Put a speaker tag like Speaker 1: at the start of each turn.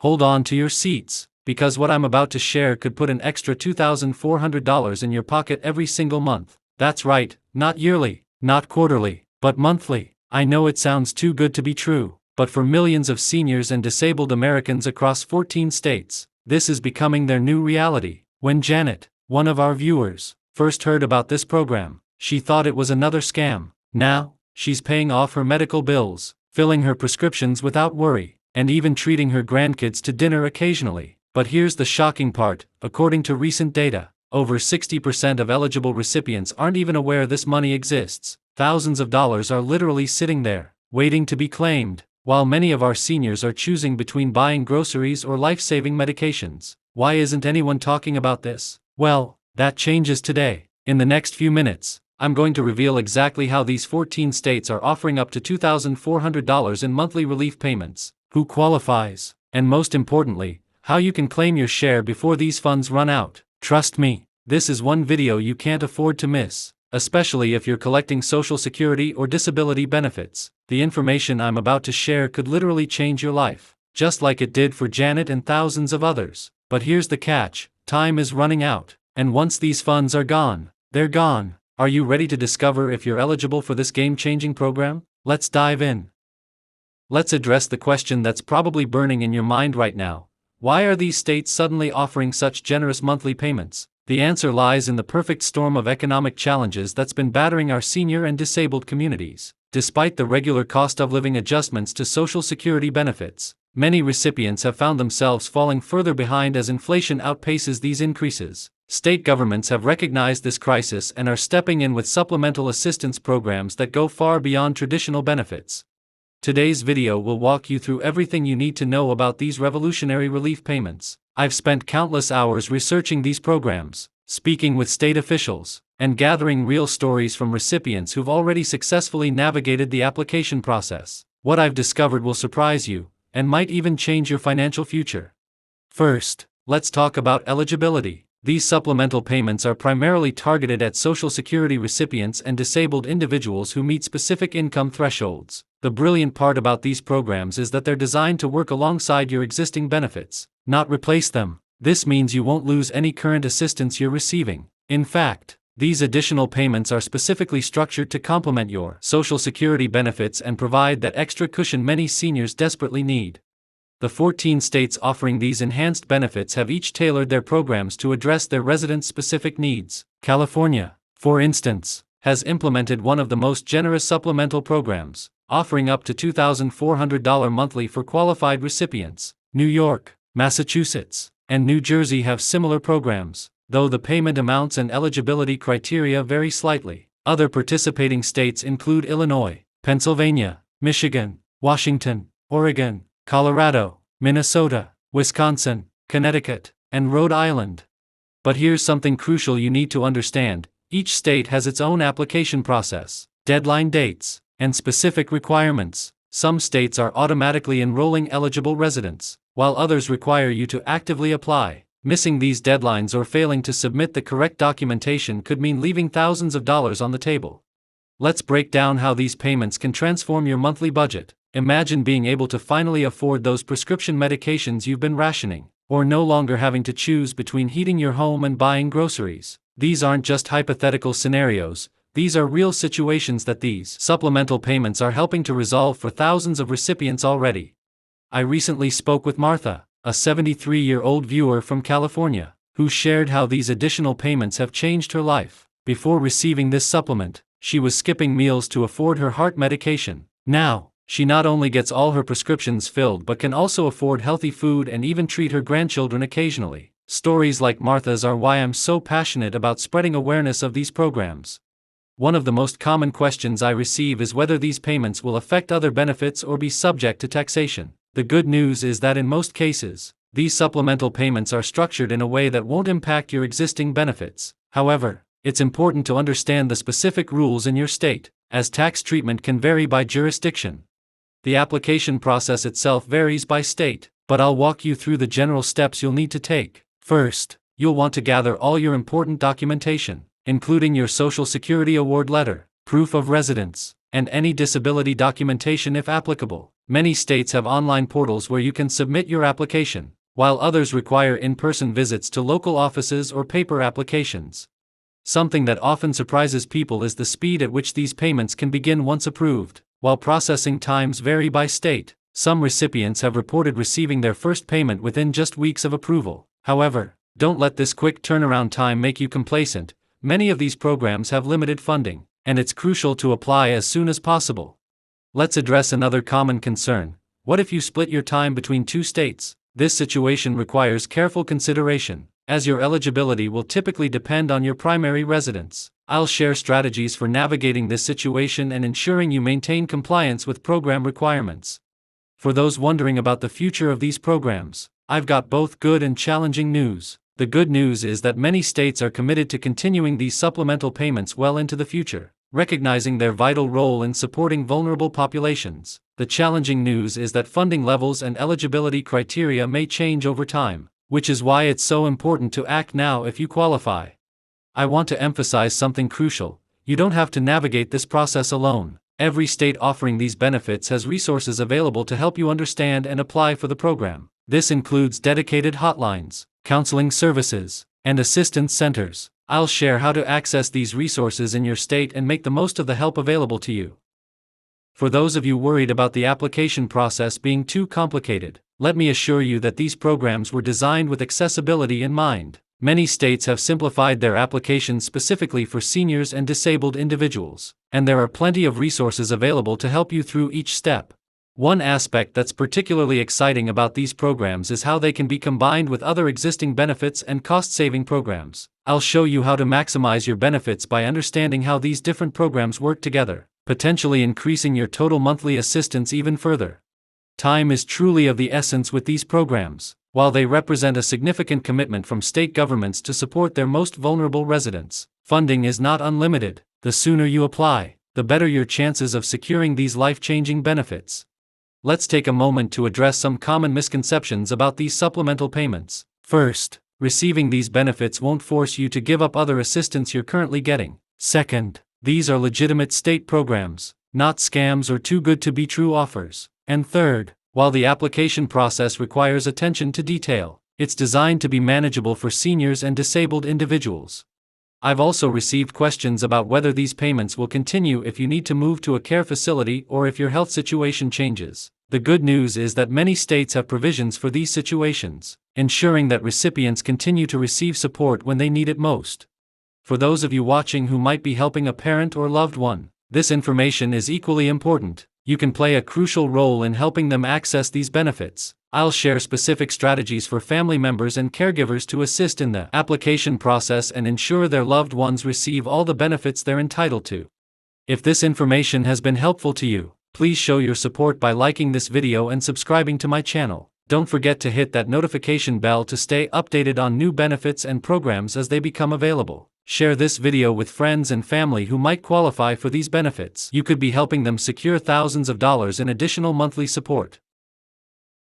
Speaker 1: Hold on to your seats, because what I'm about to share could put an extra $2,400 in your pocket every single month. That's right, not yearly, not quarterly, but monthly. I know it sounds too good to be true, but for millions of seniors and disabled Americans across 14 states, this is becoming their new reality. When Janet, one of our viewers, first heard about this program, she thought it was another scam. Now, she's paying off her medical bills, filling her prescriptions without worry, and even treating her grandkids to dinner occasionally. But here's the shocking part: according to recent data, over 60% of eligible recipients aren't even aware this money exists. Thousands of dollars are literally sitting there, waiting to be claimed, while many of our seniors are choosing between buying groceries or life-saving medications. Why isn't anyone talking about this? Well, that changes today. In the next few minutes, I'm going to reveal exactly how these 14 states are offering up to $2,400 in monthly relief payments, who qualifies, and most importantly, how you can claim your share before these funds run out. Trust me, this is one video you can't afford to miss, especially if you're collecting Social Security or disability benefits. The information I'm about to share could literally change your life, just like it did for Janet and thousands of others. But here's the catch: time is running out, and once these funds are gone, they're gone. Are you ready to discover if you're eligible for this game-changing program? Let's dive in. Let's address the question that's probably burning in your mind right now. Why are these states suddenly offering such generous monthly payments? The answer lies in the perfect storm of economic challenges that's been battering our senior and disabled communities. Despite the regular cost of living adjustments to Social Security benefits, many recipients have found themselves falling further behind as inflation outpaces these increases. State governments have recognized this crisis and are stepping in with supplemental assistance programs that go far beyond traditional benefits. Today's video will walk you through everything you need to know about these revolutionary relief payments. I've spent countless hours researching these programs, speaking with state officials, and gathering real stories from recipients who've already successfully navigated the application process. What I've discovered will surprise you, and might even change your financial future. First, let's talk about eligibility. These supplemental payments are primarily targeted at Social Security recipients and disabled individuals who meet specific income thresholds. The brilliant part about these programs is that they're designed to work alongside your existing benefits, not replace them. This means you won't lose any current assistance you're receiving. In fact, these additional payments are specifically structured to complement your Social Security benefits and provide that extra cushion many seniors desperately need. The 14 states offering these enhanced benefits have each tailored their programs to address their resident-specific needs. California, for instance, has implemented one of the most generous supplemental programs, offering up to $2,400 monthly for qualified recipients. New York, Massachusetts, and New Jersey have similar programs, though the payment amounts and eligibility criteria vary slightly. Other participating states include Illinois, Pennsylvania, Michigan, Washington, Oregon, Colorado, Minnesota, Wisconsin, Connecticut, and Rhode Island. But here's something crucial you need to understand: each state has its own application process, deadline dates, and specific requirements. Some states are automatically enrolling eligible residents, while others require you to actively apply. Missing these deadlines or failing to submit the correct documentation could mean leaving thousands of dollars on the table. Let's break down how these payments can transform your monthly budget. Imagine being able to finally afford those prescription medications you've been rationing, or no longer having to choose between heating your home and buying groceries. These aren't just hypothetical scenarios, these are real situations that these supplemental payments are helping to resolve for thousands of recipients already. I recently spoke with Martha, a 73-year-old viewer from California, who shared how these additional payments have changed her life. Before receiving this supplement, she was skipping meals to afford her heart medication. Now, she not only gets all her prescriptions filled but can also afford healthy food and even treat her grandchildren occasionally. Stories like Martha's are why I'm so passionate about spreading awareness of these programs. One of the most common questions I receive is whether these payments will affect other benefits or be subject to taxation. The good news is that in most cases, these supplemental payments are structured in a way that won't impact your existing benefits. However, it's important to understand the specific rules in your state, as tax treatment can vary by jurisdiction. The application process itself varies by state, but I'll walk you through the general steps you'll need to take. First, you'll want to gather all your important documentation, including your Social Security award letter, proof of residence, and any disability documentation if applicable. Many states have online portals where you can submit your application, while others require in-person visits to local offices or paper applications. Something that often surprises people is the speed at which these payments can begin once approved. While processing times vary by state, some recipients have reported receiving their first payment within just weeks of approval. However, don't let this quick turnaround time make you complacent. Many of these programs have limited funding, and it's crucial to apply as soon as possible. Let's address another common concern. What if you split your time between two states? This situation requires careful consideration, as your eligibility will typically depend on your primary residence. I'll share strategies for navigating this situation and ensuring you maintain compliance with program requirements. For those wondering about the future of these programs, I've got both good and challenging news. The good news is that many states are committed to continuing these supplemental payments well into the future, recognizing their vital role in supporting vulnerable populations. The challenging news is that funding levels and eligibility criteria may change over time, which is why it's so important to act now if you qualify. I want to emphasize something crucial. You don't have to navigate this process alone. Every state offering these benefits has resources available to help you understand and apply for the program. This includes dedicated hotlines, counseling services, and assistance centers. I'll share how to access these resources in your state and make the most of the help available to you. For those of you worried about the application process being too complicated, let me assure you that these programs were designed with accessibility in mind. Many states have simplified their applications specifically for seniors and disabled individuals, and there are plenty of resources available to help you through each step. One aspect that's particularly exciting about these programs is how they can be combined with other existing benefits and cost-saving programs. I'll show you how to maximize your benefits by understanding how these different programs work together, potentially increasing your total monthly assistance even further. Time is truly of the essence with these programs. While they represent a significant commitment from state governments to support their most vulnerable residents, funding is not unlimited. The sooner you apply, the better your chances of securing these life-changing benefits. Let's take a moment to address some common misconceptions about these supplemental payments. First, receiving these benefits won't force you to give up other assistance you're currently getting. Second, these are legitimate state programs, not scams or too-good-to-be-true offers. And third, while the application process requires attention to detail, it's designed to be manageable for seniors and disabled individuals. I've also received questions about whether these payments will continue if you need to move to a care facility or if your health situation changes. The good news is that many states have provisions for these situations, ensuring that recipients continue to receive support when they need it most. For those of you watching who might be helping a parent or loved one, this information is equally important. You can play a crucial role in helping them access these benefits. I'll share specific strategies for family members and caregivers to assist in the application process and ensure their loved ones receive all the benefits they're entitled to. If this information has been helpful to you, please show your support by liking this video and subscribing to my channel. Don't forget to hit that notification bell to stay updated on new benefits and programs as they become available. Share this video with friends and family who might qualify for these benefits. You could be helping them secure thousands of dollars in additional monthly support.